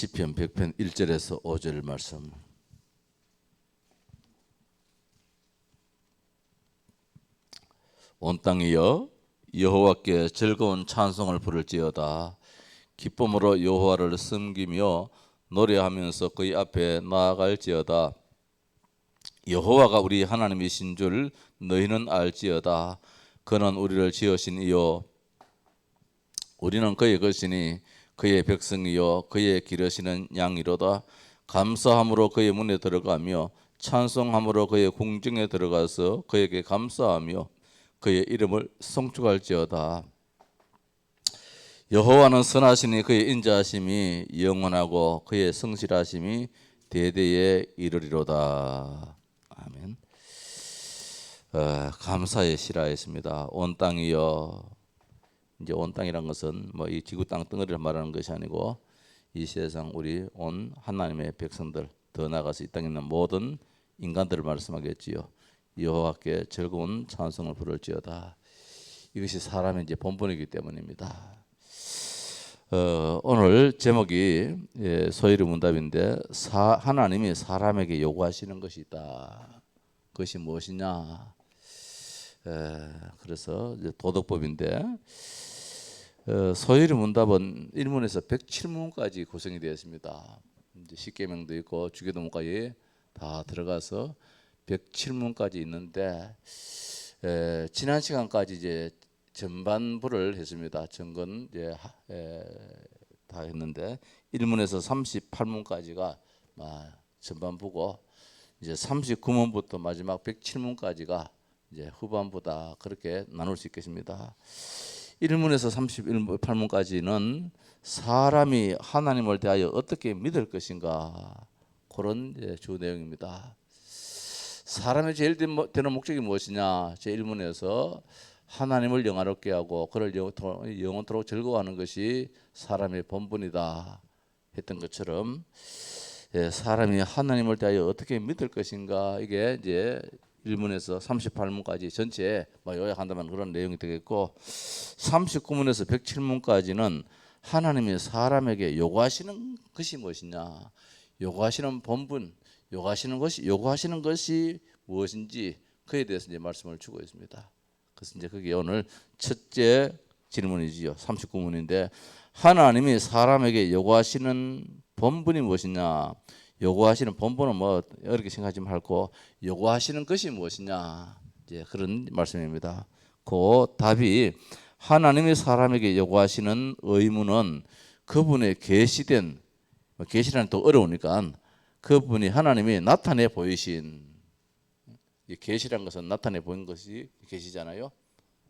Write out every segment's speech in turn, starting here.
시편 100편 1절에서 5절 말씀. 온 땅이여 여호와께 즐거운 찬송을 부를지어다. 기쁨으로 여호와를 섬기며 노래하면서 그의 앞에 나아갈지어다. 여호와가 우리 하나님이신 줄 너희는 알지어다. 그는 우리를 지으신 이요 우리는 그의 것이니 그의 백성이요 그의 기르시는 양이로다. 감사함으로 그의 문에 들어가며 찬송함으로 그의 궁정에 들어가서 그에게 감사하며 그의 이름을 송축할지어다. 여호와는 선하시니 그의 인자하심이 영원하고 그의 성실하심이 대대에 이르리로다. 아멘. 감사의 시라했습니다. 온 땅이여. 이제 온 땅이란 것은 뭐 이 지구 땅 덩어리를 말하는 것이 아니고 이 세상 우리 온 하나님의 백성들, 더 나아가서 이 땅에 있는 모든 인간들을 말씀하겠지요. 여호와께 즐거운 찬송을 부를지어다. 이것이 사람의 이제 본분이기 때문입니다. 오늘 제목이 소위르 문답인데 하나님이 사람에게 요구하시는 것이 있다. 그것이 무엇이냐? 그래서 이제 도덕법인데 소위르 문답은 1문에서 107문까지 구성이 되어 있습니다. 이제 십계명도 있고 주계도문까지 다 들어가서 107문까지 있는데 지난 시간까지 이제 전반부를 했습니다. 정건 이제 다 했는데 1문에서 38문까지가 전반부고 이제 39문부터 마지막 107문까지가 이제 후반부다. 그렇게 나눌 수 있겠습니다. 1문에서 38문까지는 사람이 하나님을 대하여 어떻게 믿을 것인가 그런 주 내용입니다. 사람의 제일 되는 목적이 무엇이냐? 제1문에서 하나님을 영화롭게 하고 그를 영원토록 즐거워하는 것이 사람의 본분이다 했던 것처럼 사람이 하나님을 대하여 어떻게 믿을 것인가 이게 이제 1문에서 38문까지 전체 요약한다면 그런 내용이 되겠고 39문에서 107문까지는 하나님이 사람에게 요구하시는 것이 무엇이냐, 요구하시는 본분, 요구하시는 것이 무엇인지 그에 대해서 이제 말씀을 주고 있습니다. 그래서 이제 그게 오늘 첫째 질문이지요. 39문인데 하나님이 사람에게 요구하시는 본분이 무엇이냐? 요구하시는 본분은 뭐 어렵게 생각하지 말고 요구하시는 것이 무엇이냐? 이제 그런 말씀입니다. 그 답이 하나님이 사람에게 요구하시는 의무는 그분의 계시된 계시라는 또 어려우니까 그분이 하나님이 나타내 보이신 계시란 것은 나타내 보인 것이 계시잖아요.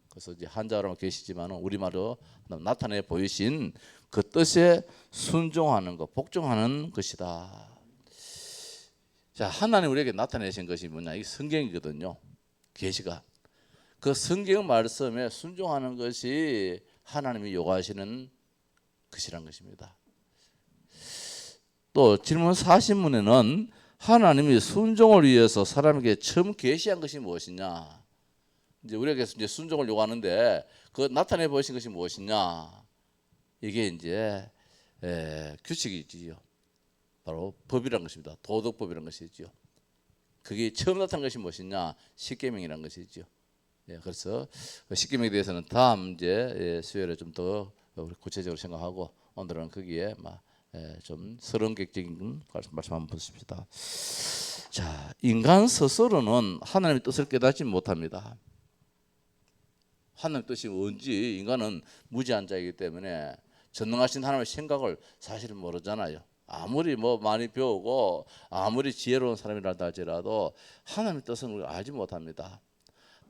그래서 이제 한자어로 계시지만 우리말로 나타내 보이신 그 뜻에 순종하는 것, 복종하는 것이다. 자, 하나님 우리에게 나타내신 것이 뭐냐? 이 성경이거든요. 계시가. 그 성경 말씀에 순종하는 것이 하나님이 요구하시는 것이란 것입니다. 또 질문 40문에는 하나님이 순종을 위해서 사람에게 처음 계시한 것이 무엇이냐? 이제 우리에게 이제 순종을 요구하는데 그 나타내 보이신 것이 무엇이냐? 이게 이제 규칙이지요. 바로 법이란 것입니다. 도덕법이란 것이지요. 그게 처음 나타난 것이 무엇이냐? 십계명이란 것이지요. 그래서 십계명에 대해서는 다음 이제 수요일에 좀 더 구체적으로 생각하고 오늘은 거기에 좀 서론객적인 말씀 한번 보십시다. 자, 인간 스스로는 하나님의 뜻을 깨닫지 못합니다. 하나님의 뜻이 뭔지 인간은 무지한 자이기 때문에 전능하신 하나님의 생각을 사실은 모르잖아요. 아무리 많이 배우고 아무리 지혜로운 사람이라 할지라도 하나님의 뜻은 우리가 알지 못합니다.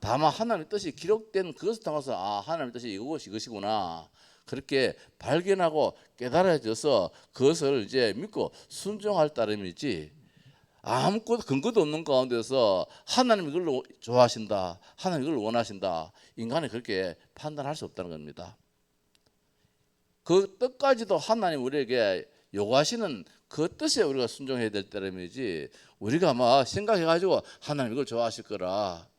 다만 하나님의 뜻이 기록된 그것을 통해서 하나님의 뜻이 이것이구나 그렇게 발견하고 깨달아져서 그것을 이제 믿고 순종할 따름이지 아무 근거도 없는 가운데서 하나님이 이걸 좋아하신다, 하나님이 이걸 원하신다, 인간이 그렇게 판단할 수 없다는 겁니다. 그 뜻까지도 하나님 우리에게 요구하시는 그 뜻에 우리가 순종해야 될 따름이지 우리가 생각해가지고 하나님 이걸 좋아하실 거라,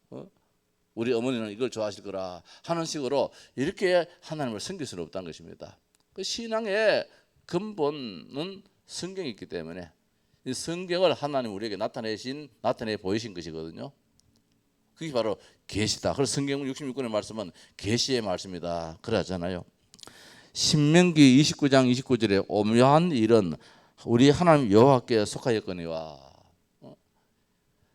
우리 어머니는 이걸 좋아하실 거라 하는 식으로 이렇게 하나님을 섬길 수는 없다는 것입니다. 그 신앙의 근본은 성경이 있기 때문에 이 성경을 하나님 우리에게 나타내 보이신 것이거든요. 그게 바로 계시다. 그래서 성경 66권의 말씀은 계시의 말씀이다. 그러잖아요. 신명기 29장 29절에 오묘한 일은 우리 하나님 여호와께 속하였거니와.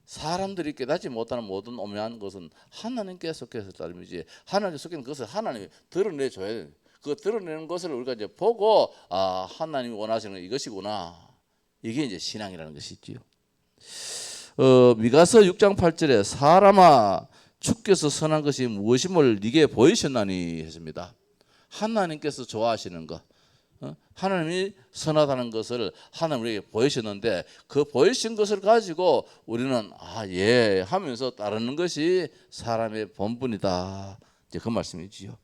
사람들이 깨닫지 못하는 모든 오묘한 것은 하나님께 속했다는 의미지. 하나님께 속한 것을 하나님이 드러내줘야 돼. 그 드러내는 것을 우리가 이제 보고 하나님이 원하시는 건 이것이구나. 이게 이제 신앙이라는 것이지요. 미가서 6장 8절에 사람아 주께서 선한 것이 무엇임을 네게 보이셨나니 했습니다. 하나님께서 좋아하시는 것, 하나님이 선하다는 것을 하나님 우리에게 보이셨는데 그 보이신 것을 가지고 우리는 예 하면서 따르는 것이 사람의 본분이다. 이제 그 말씀이지요.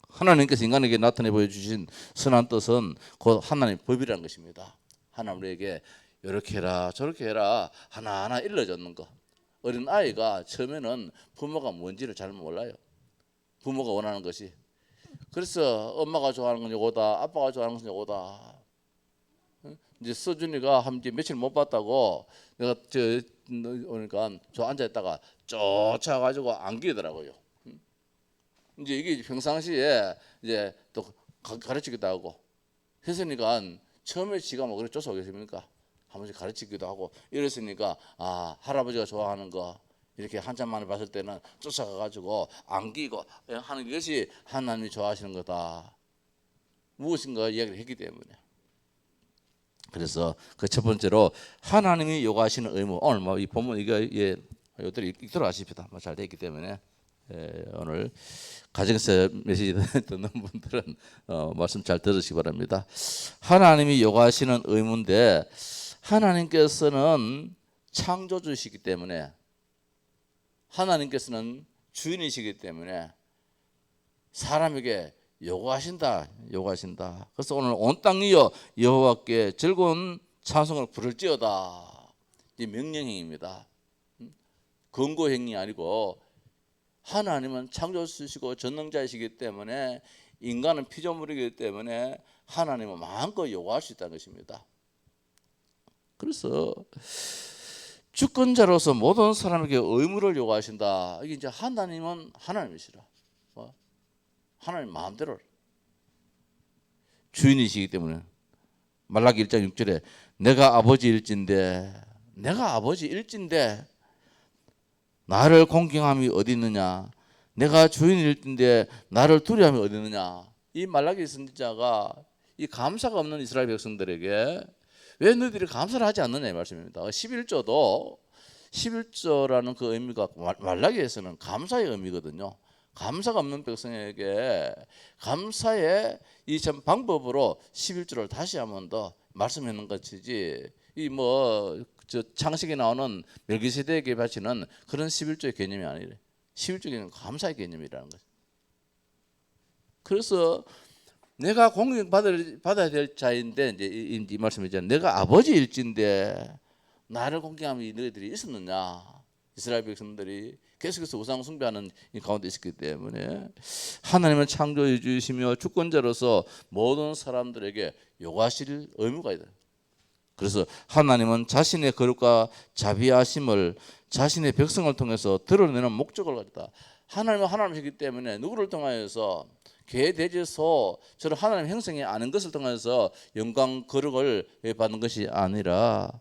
하나님께서 인간에게 나타내 보여주신 선한 뜻은 곧 하나님의 법이라는 것입니다. 하나님 우리에게 이렇게 해라 저렇게 해라 하나하나 일러줬는 거. 어린 아이가 처음에는 부모가 뭔지를 잘 몰라요. 부모가 원하는 것이. 그래서 엄마가 좋아하는 건 요거다, 아빠가 좋아하는 건 요거다. 이제 서준이가 한 며칠 못 봤다고 내가 오니까 저 앉아 있다가 쫓아가지고 안기더라고요. 이제 이게 평상시에 이제 또 가르치기도 하고 했으니까 처음에 지가 뭐 그래 쫓아오겠습니까? 한 번씩 가르치기도 하고 이랬으니까 할아버지가 좋아하는 거 이렇게 한참 만에 봤을 때는 쫓아가가지고 안기고 하는 것이 하나님이 좋아하시는 거다. 무엇인가 이야기를 했기 때문에. 그래서 그 첫 번째로 하나님이 요구하시는 의무. 오늘 뭐 이 본문 이것들이 읽도록 하십시다. 잘 되어 있기 때문에 오늘 가정에서 메시지 듣는 분들은 말씀 잘 들으시기 바랍니다. 하나님이 요구하시는 의무인데 하나님께서는 창조주시기 때문에 하나님께서는 주인이시기 때문에 사람에게 요구하신다. 그래서 오늘 온 땅이여 여호와께 즐거운 찬송을 부를지어다. 이 명령행입니다. 권고행이 아니고 하나님은 창조주시고 전능자이시기 때문에 인간은 피조물이기 때문에 하나님은 마음껏 요구할 수 있다는 것입니다. 그래서 주권자로서 모든 사람에게 의무를 요구하신다. 이게 이제 하나님은 하나님이시라. 하나님 마음대로 주인이시기 때문에 말라기 1장 6절에 내가 아버지일진데 나를 공경함이 어디 있느냐? 내가 주인일진데 나를 두려움이 어디 있느냐? 이 말라기 선지자가 이 감사가 없는 이스라엘 백성들에게 왜 너희들이 감사를 하지 않느냐 이 말씀입니다. 11조라는 그 의미가 말라기에서는 감사의 의미거든요. 감사가 없는 백성에게 감사의 이 참 방법으로 11조를 다시 한번 더 말씀하는 것이지 이 창세기에 나오는 멜기세덱에게 바치는 그런 11조의 개념이 아니래. 11조는 감사의 개념이라는 거죠. 그래서 내가 공경받아야 될 자인데 이제 이 말씀이잖아요. 내가 아버지일진데 나를 공경함이 너희들이 있었느냐? 이스라엘 백성들이 계속해서 우상 숭배하는 이 가운데 있었기 때문에 하나님은 창조주이시며 주권자로서 모든 사람들에게 요구하실 의무가 있다. 그래서 하나님은 자신의 거룩과 자비하심을 자신의 백성을 통해서 드러내는 목적을 가졌다. 하나님은 하나님이시기 때문에 누구를 통하여서 개, 돼지, 소 저런 하나님 형성이 아는 것을 통해서 영광 거룩을 받는 것이 아니라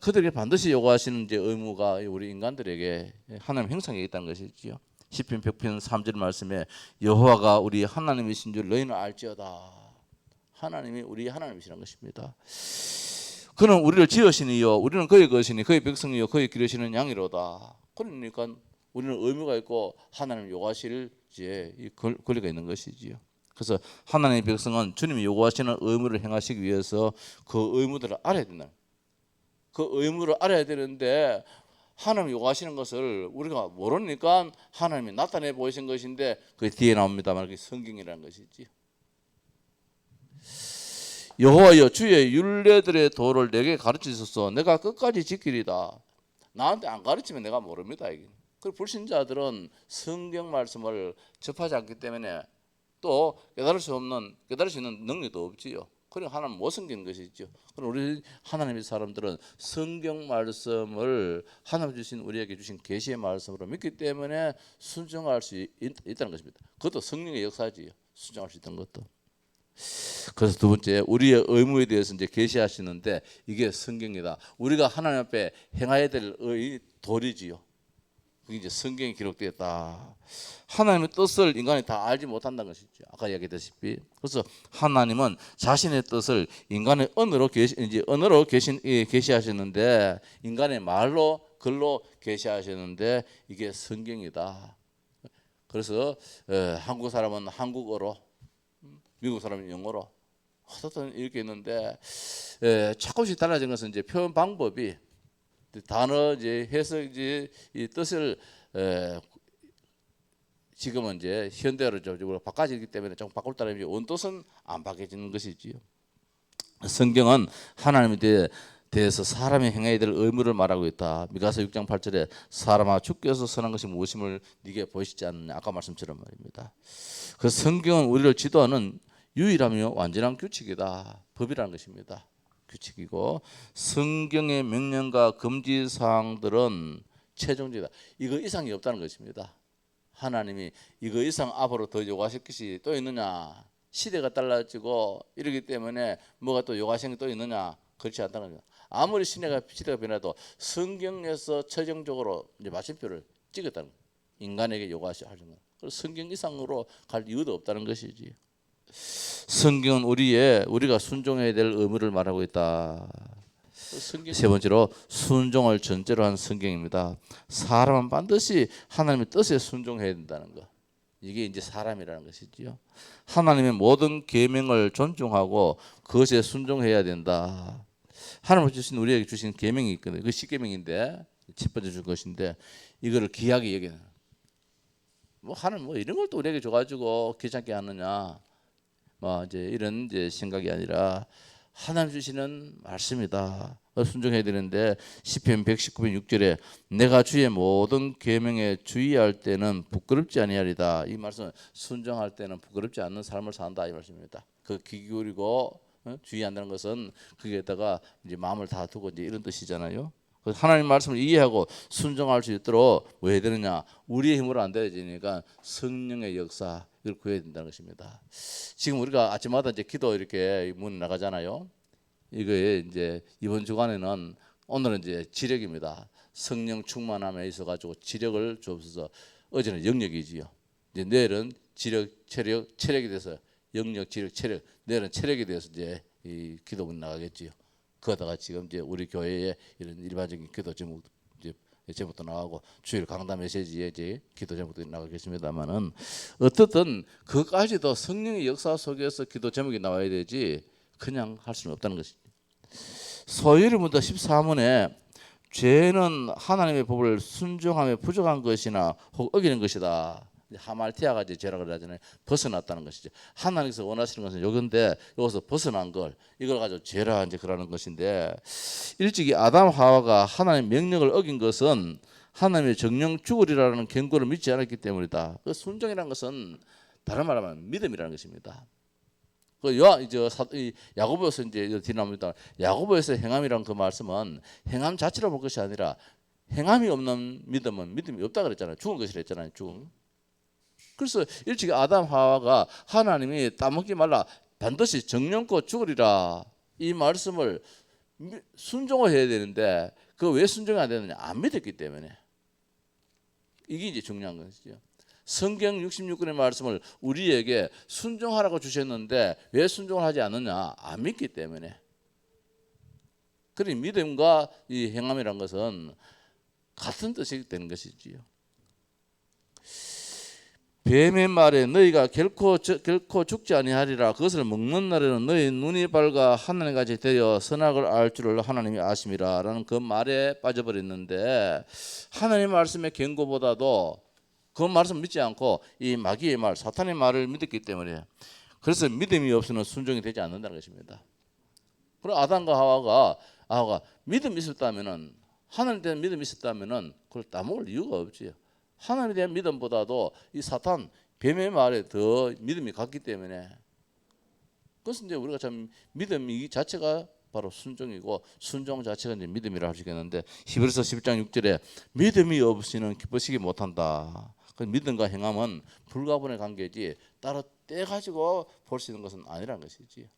그들에게 반드시 요구하시는 이제 의무가 우리 인간들에게 하나님 형성에 있다는 것이지요. 시편 100편 3절 말씀에 여호와가 우리 하나님이신 줄 너희는 알지어다. 하나님이 우리 하나님이시라는 것입니다. 그는 우리를 지으시니요 우리는 그의 것이니 그의 백성이요 그의 기르시는 양이로다. 그러니까 우리는 의무가 있고 하나님 요구하실 이 권리가 있는 것이지요. 그래서 하나님의 백성은 주님이 요구하시는 의무를 행하시기 위해서 그 의무들을 알아야 된다. 그 의무를 알아야 되는데 하나님이 요구하시는 것을 우리가 모르니까 하나님이 나타내 보이신 것인데 그 뒤에 나옵니다만 그게 성경이라는 것이지. 여호와여 주의 율례들의 도를 내게 가르치소서. 내가 끝까지 지키리다. 나한테 안 가르치면 내가 모릅니다. 그 불신자들은 성경 말씀을 접하지 않기 때문에 또 깨달을 수 있는 능력도 없지요. 그러니까 하나님 못 섬기는 것이죠. 그럼 우리 하나님의 사람들은 성경 말씀을 하나님 주신 우리에게 주신 계시의 말씀으로 믿기 때문에 순종할 수 있다는 것입니다. 그것도 성령의 역사지요. 순종할 수 있던 것도. 그래서 두 번째, 우리의 의무에 대해서 이제 계시하시는데 이게 성경이다. 우리가 하나님 앞에 행해야 될 도리지요. 그게 이제 성경에 기록되었다. 하나님의 뜻을 인간이 다 알지 못한다는 것이죠. 아까 이야기했다시피. 그래서 하나님은 자신의 뜻을 인간의 언어로 계시하셨는데 인간의 말로 글로 계시하셨는데 이게 성경이다. 그래서 한국 사람은 한국어로, 미국 사람은 영어로 어떻든 이렇게 있는데 조금씩 달라진 것은 이제 표현 방법이 단어 이제 해석 이제 이 뜻을 지금은 이제 현대어로 바꿔지기 때문에 좀 바꿀 따르면 원뜻은 안 바뀌어지는 것이지요. 성경은 하나님에 대해서 사람이 행해야 될 의무를 말하고 있다. 미가서 6장 8절에 사람아 주께서 선한 것이 무엇임을 네게 보이시지 않느냐. 아까 말씀처럼 말입니다. 그 성경은 우리를 지도하는 유일하며 완전한 규칙이다. 법이라는 것입니다. 규칙이고 성경의 명령과 금지 사항들은 최종적이다. 이거 이상이 없다는 것입니다. 하나님이 이거 이상 앞으로 더 요구하실 것이 또 있느냐? 시대가 달라지고 이러기 때문에 뭐가 또 요구하시는 게 또 있느냐? 그렇지 않다는 거예요. 아무리 시대가 변해도 성경에서 최종적으로 이제 마침표를 찍었다는 거예요. 인간에게 요구하시는 거예요. 그래서 성경 이상으로 갈 이유도 없다는 것이지. 성경은 우리가 순종해야 될 의무를 말하고 있다. 세 번째로 순종을 전제로 한 성경입니다. 사람은 반드시 하나님의 뜻에 순종해야 된다는 것. 이게 이제 사람이라는 것이지요. 하나님의 모든 계명을 존중하고 그것에 순종해야 된다. 하나님 우리에게 주신 계명이 있거든요. 그 십계명인데 첫 번째 줄 것인데 이거를 귀하게 여기는. 하나님 이런 걸 또 우리에게 줘가지고 귀찮게 하느냐. 이제 이런 이제 생각이 아니라 하나님 주시는 말씀이다. 순종해야 되는데 시편 119편 6절에 내가 주의 모든 계명에 주의할 때는 부끄럽지 아니하리다. 이 말씀은 순종할 때는 부끄럽지 않는 삶을 산다 이 말씀입니다. 그 귀 기울이고 주의한다는 것은 거기에다가 이제 마음을 다 두고 이제 이런 뜻이잖아요. 하나님 말씀을 이해하고 순종할 수 있도록 뭐 해야 되느냐? 우리의 힘으로 안 되지니까 성령의 역사 이걸 구해야 된다는 것입니다. 지금 우리가 아침마다 이제 기도 이렇게 문 나가잖아요. 이거에 이제 이번 주간에는 오늘은 이제 지력입니다. 성령 충만함에 있어 가지고 지력을 주옵소서. 어제는 영역이지요. 이제 내일은 지력, 체력이 돼서 영역, 지력, 체력. 내일은 체력에 대해서 이제 이 기도문 나가겠지요. 그러다가 지금 이제 우리 교회에 이런 일반적인 기도 제목 이제 제목도 나가고 주일 강단 메시지에 이제 기도 제목도 나가겠습니다만은 어떻든 그까지도 성령의 역사 속에서 기도 제목이 나와야 되지 그냥 할 수는 없다는 것이죠. 소유리문서 14문에 죄는 하나님의 법을 순종함에 부족한 것이나 혹 어기는 것이다. 하말티아가 이제 죄라고 그러잖아요. 벗어났다는 것이죠. 하나님께서 원하시는 것은 요건데 여기서 벗어난 걸 이걸 가지고 죄라 이제 그러는 것인데 일찍이 아담 하와가 하나님의 명령을 어긴 것은 하나님의 정령 죽으리라는 경고를 믿지 않았기 때문이다. 그 순종이라는 것은 다른 말로 하면 믿음이라는 것입니다. 그 야고보에서 이제 뒤나옵니다. 야고보에서 행함이란 그 말씀은 행함 자체로 볼 것이 아니라 행함이 없는 믿음은 믿음이 없다 그랬잖아요. 죽은 것이라 했잖아요. 죽음. 그래서 일찍이 아담 하와가 하나님이 따먹지 말라 반드시 정령껏 죽으리라 이 말씀을 순종을 해야 되는데 그 왜 순종이 안 되느냐? 안 믿었기 때문에. 이게 이제 중요한 것이죠. 성경 66권의 말씀을 우리에게 순종하라고 주셨는데 왜 순종을 하지 않느냐? 안 믿기 때문에. 그러니 믿음과 이 행함이란 것은 같은 뜻이 되는 것이지요. 뱀의 말에 너희가 결코 죽지 아니하리라. 그것을 먹는 날에는 너희 눈이 밝아 하나님같이 되어 선악을 알 줄을 하나님이 아심이라 라는 그 말에 빠져버렸는데 하나님의 말씀의 경고보다도 그 말씀 믿지 않고 이 마귀의 말, 사탄의 말을 믿었기 때문에 그래서 믿음이 없으면 순종이 되지 않는다는 것입니다. 그럼 아담과 하와가 믿음이 있었다면은 하나님에 대한 믿음이 있었다면은 그걸 따먹을 이유가 없지요. 하나님에 대한 믿음보다도 이 사탄 뱀의 말에 더 믿음이 갔기 때문에 그것은 이제 우리가 참 믿음이 자체가 바로 순종이고 순종 자체가 이제 믿음이라 할 수 있겠는데 히브리서 11장 6절에 믿음이 없이는 기쁘시기 못한다. 그 믿음과 행함은 불가분의 관계지 따로 떼 가지고 볼 수 있는 것은 아니라는 것이지.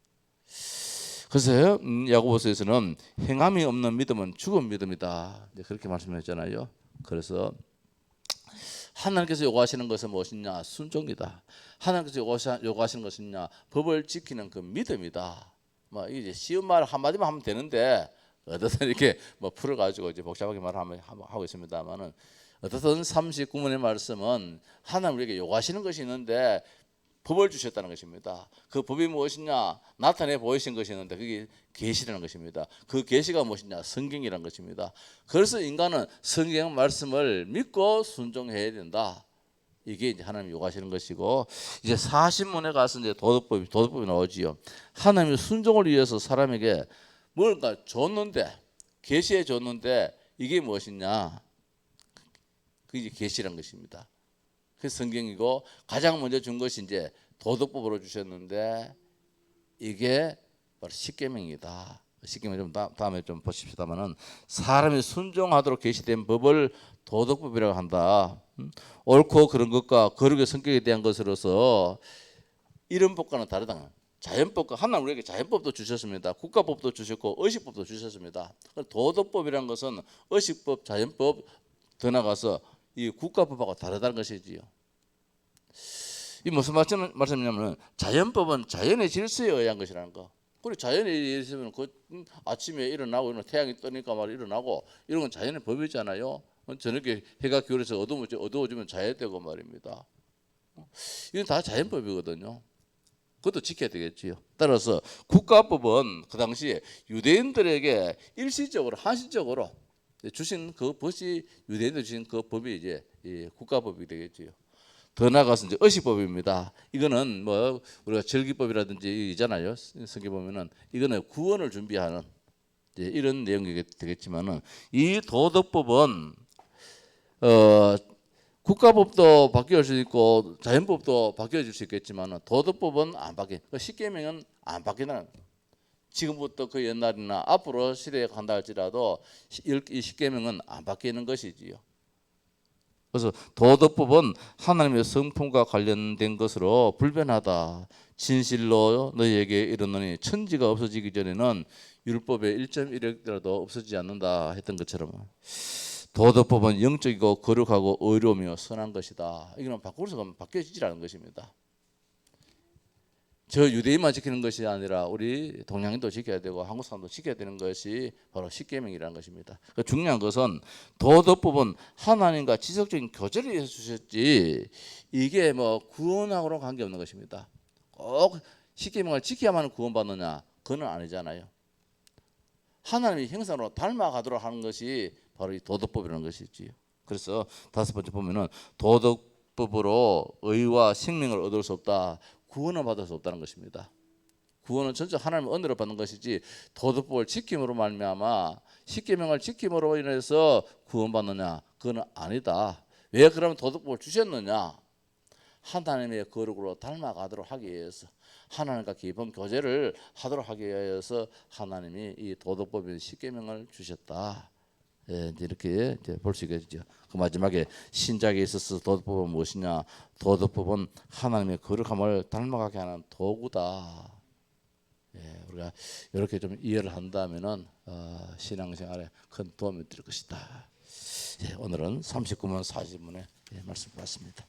그래서 야고보서에서는 행함이 없는 믿음은 죽은 믿음이다. 이제 그렇게 말씀했잖아요. 그래서 하나님께서 요구하시는 것은 무엇이냐? 순종이다. 하나님께서 요구하시는 것이냐? 법을 지키는 그 믿음이다. 뭐 이제 쉬운 말 한마디만 하면 되는데 어떻든 이렇게 뭐 풀어가지고 이제 복잡하게 말하면 하고 있습니다만은 어떻든 39문의 말씀은 하나님 우리에게 요구하시는 것이 있는데 법을 주셨다는 것입니다. 그 법이 무엇이냐? 나타내 보이신 것이 있는데 그게 계시라는 것입니다. 그 계시가 무엇이냐? 성경이라는 것입니다. 그래서 인간은 성경 말씀을 믿고 순종해야 된다. 이게 이제 하나님 요구하시는 것이고 이제 40문에 가서 이제 도덕법이 나오지요. 하나님의 순종을 위해서 사람에게 뭔가 줬는데 계시해 줬는데 이게 무엇이냐? 그게 계시라는 것입니다. 그 성경이고 가장 먼저 준 것이 이제 도덕법으로 주셨는데 이게 바로 십계명이다. 십계명 좀 다음에 좀 보십시다만은 사람이 순종하도록 계시된 법을 도덕법이라고 한다. 옳고 그런 것과 거룩의 성격에 대한 것으로서 이런 법과는 다르다. 자연법과 하나님 우리에게 자연법도 주셨습니다. 국가법도 주셨고 의식법도 주셨습니다. 도덕법이라는 것은 의식법, 자연법 더 나가서 이 국가법하고 다르다는 것이지요. 이 무슨 말씀이냐면 자연법은 자연의 질서에 의한 것이라는 거. 그리고 자연에 의해서는 그 아침에 일어나고 태양이 뜨니까 말 일어나고 이런 건 자연의 법이잖아요. 저녁에 해가 기울어서 어두워지면 자야 되고 말입니다. 이건 다 자연법이거든요. 그것도 지켜야 되겠지요. 따라서 국가법은 그 당시에 유대인들에게 일시적으로 한시적으로 주신 그 법이 유대인들 주신 그 법이 이제 국가법이 되겠지요. 더 나아가서 이제 의식법입니다. 이거는 뭐 우리가 절기법이라든지 있잖아요. 성경 보면은 이거는 구원을 준비하는 이제 이런 내용이 되겠지만은 이 도덕법은 국가법도 바뀌어질 수 있고 자연법도 바뀌어질 수 있겠지만은 도덕법은 안 바뀌. 십계명은 안 바뀌는. 지금부터 그 옛날이나 앞으로 시대에 간다 할지라도 이 십계명은 안 바뀌는 것이지요. 그래서 도덕법은 하나님의 성품과 관련된 것으로 불변하다. 진실로 너희에게 이르노니 천지가 없어지기 전에는 율법의 1.1획이라도 없어지지 않는다 했던 것처럼 도덕법은 영적이고 거룩하고 의로우며 선한 것이다. 이거는 바꾸어서 바뀌어지지 않은 것입니다. 저 유대인만 지키는 것이 아니라 우리 동양인도 지켜야 되고 한국 사람도 지켜야 되는 것이 바로 십계명이라는 것입니다. 그러니까 중요한 것은 도덕법은 하나님과 지속적인 교제를 위해서 주셨지 이게 뭐 구원하고는 관계없는 것입니다. 꼭 십계명을 지켜야만 구원받느냐? 그건 아니잖아요. 하나님의 형상으로 닮아가도록 하는 것이 바로 이 도덕법이라는 것이지요. 그래서 다섯 번째 보면은 도덕법으로 의와 생명을 얻을 수 없다. 구원을 받을 수 없다는 것입니다. 구원은 전적 하나님의 은혜로 받는 것이지 도덕법을 지킴으로 말미암아 십계명을 지킴으로 인해서 구원받느냐? 그건 아니다. 왜 그러면 도덕법을 주셨느냐? 하나님의 거룩으로 닮아가도록 하기 위해서 하나님과 깊은 교제를 하도록 하기 위해서 하나님이 이 도덕법인 십계명을 주셨다. 예, 이렇게 볼 수 있겠죠. 그 마지막에 신작에 있어서 도덕법은 무엇이냐? 도덕법은 하나님의 거룩함을 닮아가게 하는 도구다. 예, 우리가 이렇게 좀 이해를 한다면은 신앙생활에 큰 도움이 될 것이다. 예, 오늘은 39문 40문의 말씀 봤습니다.